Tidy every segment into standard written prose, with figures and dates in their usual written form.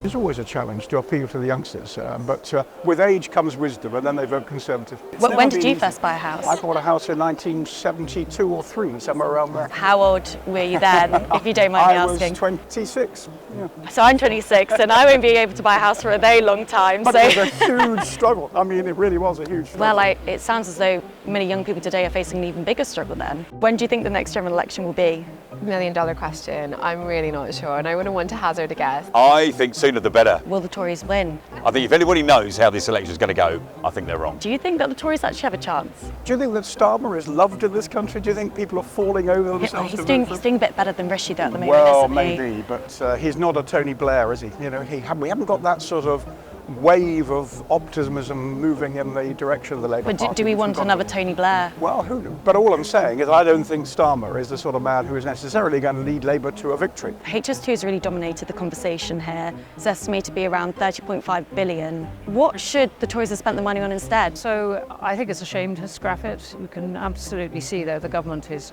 It's always a challenge to appeal to the youngsters, but with age comes wisdom, and then they vote Conservative. When did you first buy a house? I bought a house in 1972 or 3, somewhere around there. How old were you then, if you don't mind me asking? I was 26. Yeah. So I'm 26, and I won't be able to buy a house for a very long time. But it was a huge struggle. I mean, it really was a huge struggle. Well, it sounds as though many young people today are facing an even bigger struggle then. When do you think the next general election will be? $1 million question. I'm really not sure, and I wouldn't want to hazard a guess. I think sooner the better. Will the Tories win? I think if anybody knows how this election is going to go, I think they're wrong. Do you think that the Tories actually have a chance? Do you think that Starmer is loved in this country? Do you think people are falling over themselves? He's doing a bit better than Rishi though at the moment, well, isn't he? maybe, but he's not a Tony Blair, is he? You know, we haven't got that sort of wave of optimism moving in the direction of the Labour Party. But do we want another Tony Blair? Well, who knew? But all I'm saying is I don't think Starmer is the sort of man who is necessarily going to lead Labour to a victory. HS2 has really dominated the conversation here. It's estimated to be around 30.5 billion. What should the Tories have spent the money on instead? So I think it's a shame to scrap it. You can absolutely see, though, the government is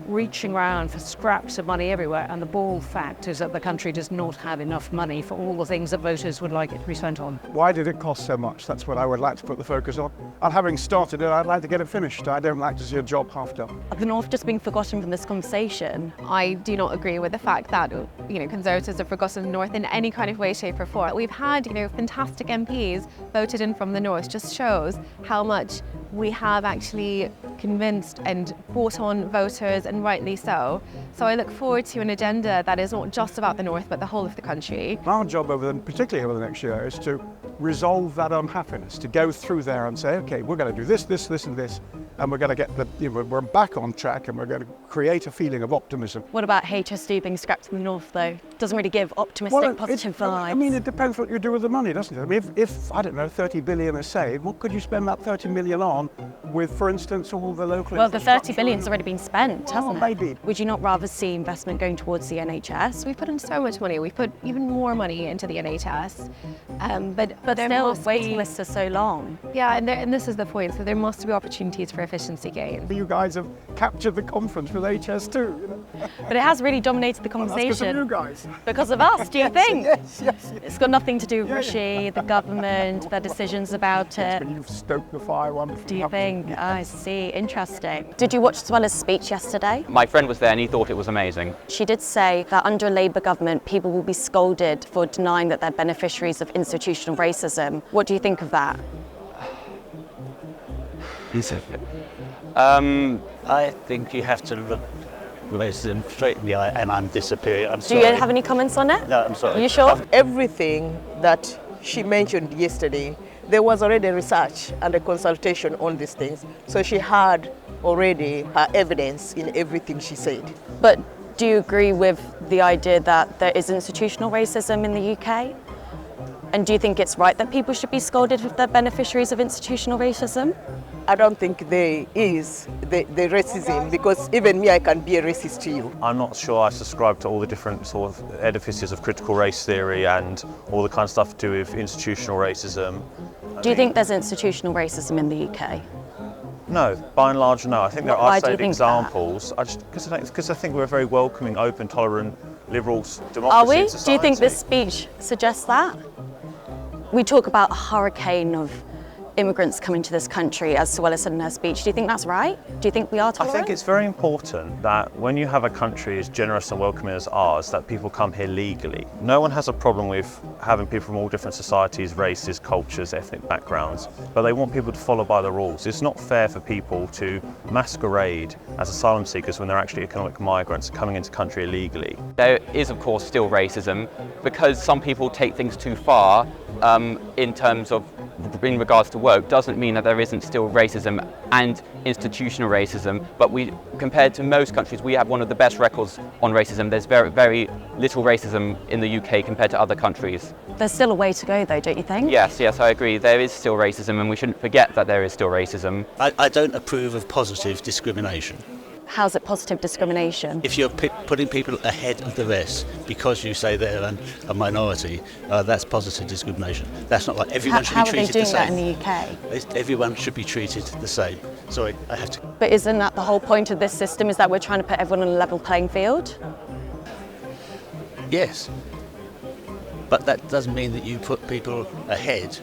reaching around for scraps of money everywhere, and the bald fact is that the country does not have enough money for all the things that voters would like it to be spent on. Why did it cost so much? That's what I would like to put the focus on. And having started it, I'd like to get it finished. I don't like to see a job half done. The North just being forgotten from this conversation. I do not agree with the fact that, Conservatives have forgotten the North in any kind of way, shape or form. We've had, fantastic MPs voted in from the North. Just shows how much we have actually convinced and brought on voters, and rightly so. So I look forward to an agenda that is not just about the North, but the whole of the country. Our job, particularly over the next year, is to resolve that unhappiness, to go through there and say, okay, we're going to do this, this, this, and this, and we're going to get we're back on track, and we're going to create a feeling of optimism. What about HS2 being scrapped in the North, though? Doesn't really give optimistic, positive vibes. I mean, it depends what you do with the money, doesn't it? I mean, if I don't know, 30 billion is saved, what could you spend that 30 million on with, for instance, all the local... Well, the 30 billion's already been spent, hasn't it? Maybe. Would you not rather see investment going towards the NHS? We've put in so much money. We've put even more money into the NHS. But still, waiting lists are so long. Yeah, and this is the point. So there must be opportunities for efficiency gains. You guys have captured the conference with HS2, But it has really dominated the conversation. That's because of you guys. Because of us, do you think? Yes. It's got nothing to do with Rishi, the government, their decisions about it. But you've stoked the fire one. Do you think? I see. Interesting. Did you watch Suella's speech yesterday? My friend was there and he thought it was amazing. She did say that under a Labour government, people will be scolded for denying that they're beneficiaries of institutional racism. What do you think of that? I think you have to look racism straight in the eye, and I'm disappearing. I'm Do sorry. you have any comments on it? No, I'm sorry. Are you sure? Everything that she mentioned yesterday, there was already research and a consultation on these things. So she had already her evidence in everything she said. But do you agree with the idea that there is institutional racism in the UK? And do you think it's right that people should be scolded if they're beneficiaries of institutional racism? I don't think there is the racism, because even me, I can be a racist to you. I'm not sure I subscribe to all the different sort of edifices of critical race theory and all the kind of stuff to do with institutional racism. Do you think there's institutional racism in the UK? No, by and large, no. I think there are Why do you isolated think examples. Because I think we're a very welcoming, open, tolerant, liberal democracy. Are we? in Do you society. think this speech suggests that? We talk about a hurricane of immigrants coming to this country, as Suella said in her speech. Do you think that's right? Do you think we are I tolerant? think it's very important that when you have a country as generous and welcoming as ours, that people come here legally. No one has a problem with having people from all different societies, races, cultures, ethnic backgrounds, but they want people to follow by the rules. It's not fair for people to masquerade as asylum seekers when they're actually economic migrants coming into the country illegally. There is, of course, still racism because some people take things too far in regards to work. Doesn't mean that there isn't still racism and institutional racism, but compared to most countries, we have one of the best records on racism. There's very, very little racism in the UK compared to other countries. There's still a way to go though, don't you think? Yes, I agree. There is still racism and we shouldn't forget that there is still racism. I don't approve of positive discrimination. How's it positive discrimination? If you're putting people ahead of the rest because you say they're a minority, that's positive discrimination. That's not like everyone should be treated the same. How are they doing that in the UK? Everyone should be treated the same. Sorry, I have to... But isn't that the whole point of this system, is that we're trying to put everyone on a level playing field? Yes. but that doesn't mean that you put people ahead.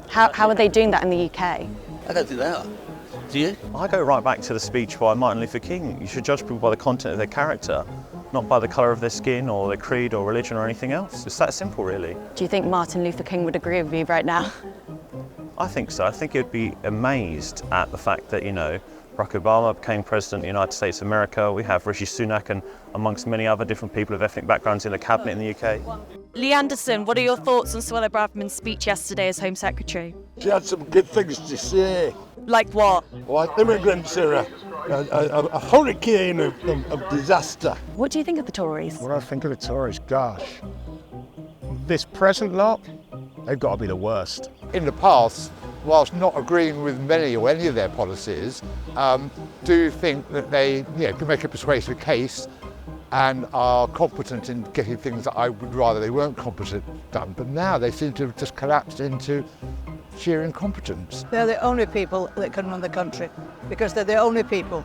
How are they doing that in the UK? I don't think they are. Do you? I go right back to the speech by Martin Luther King. You should judge people by the content of their character, not by the colour of their skin or their creed or religion or anything else. It's that simple, really. Do you think Martin Luther King would agree with you right now? I think so. I think he'd be amazed at the fact that, Barack Obama became president of the United States of America. We have Rishi Sunak and amongst many other different people of ethnic backgrounds in the cabinet in the UK. Lee Anderson, what are your thoughts on Suella Braverman's speech yesterday as Home Secretary? She had some good things to say. Like what? Like immigrants are a hurricane of disaster. What do you think of the Tories? What I think of the Tories, gosh, this present lot, they've got to be the worst. In the past, whilst not agreeing with many or any of their policies, do think that they can make a persuasive case and are competent in getting things that I would rather they weren't competent done. But now they seem to have just collapsed into sheer incompetence. They're the only people that can run the country because they're the only people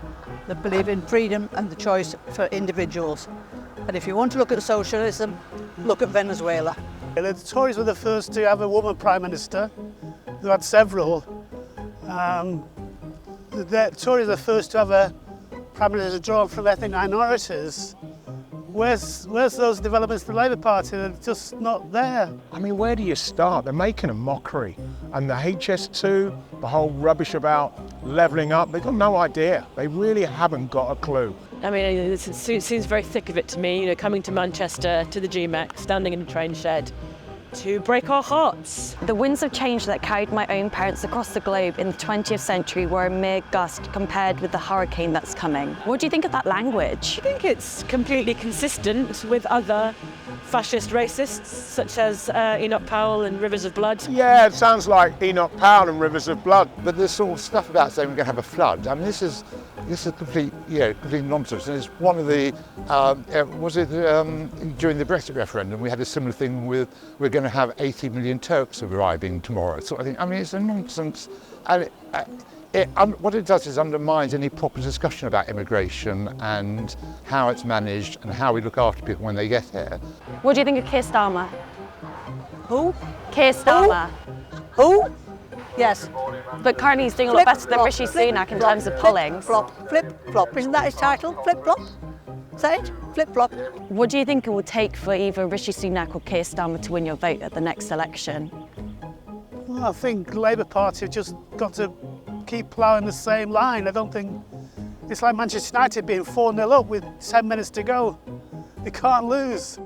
that believe in freedom and the choice for individuals. And if you want to look at socialism, look at Venezuela. The Tories were the first to have a woman Prime Minister. They've had several. The Tories are the first to have a Prime Minister drawn from ethnic minorities. Where's those developments in the Labour Party? They're just not there. I mean, where do you start? They're making a mockery. And the HS2, the whole rubbish about levelling up, they've got no idea. They really haven't got a clue. I mean, it seems very thick of it to me, coming to Manchester, to the GMEX, standing in a train shed, to break our hearts. The winds of change that carried my own parents across the globe in the 20th century were a mere gust compared with the hurricane that's coming. What do you think of that language? I think it's completely consistent with other fascist racists, such as Enoch Powell and Rivers of Blood. Yeah, it sounds like Enoch Powell and Rivers of Blood. But this sort of stuff about saying we're going to have a flood, I mean, this is complete nonsense. And it's one of the, during the Brexit referendum, we had a similar thing with, we're going to have 80 million Turks arriving tomorrow, sort of thing. I mean, it's a nonsense. And what it does is undermines any proper discussion about immigration and how it's managed and how we look after people when they get here. What do you think of Keir Starmer? Who? Keir Starmer. Who? Yes. But currently he's doing a lot better than Rishi Sunak in terms of polling. Flip-flop. Isn't that his title? Flip-flop? Is that it? Flip-flop. What do you think it will take for either Rishi Sunak or Keir Starmer to win your vote at the next election? Well, I think the Labour Party have just got to keep ploughing the same line. I don't think it's like Manchester United being 4-0 up with 10 minutes to go. They can't lose.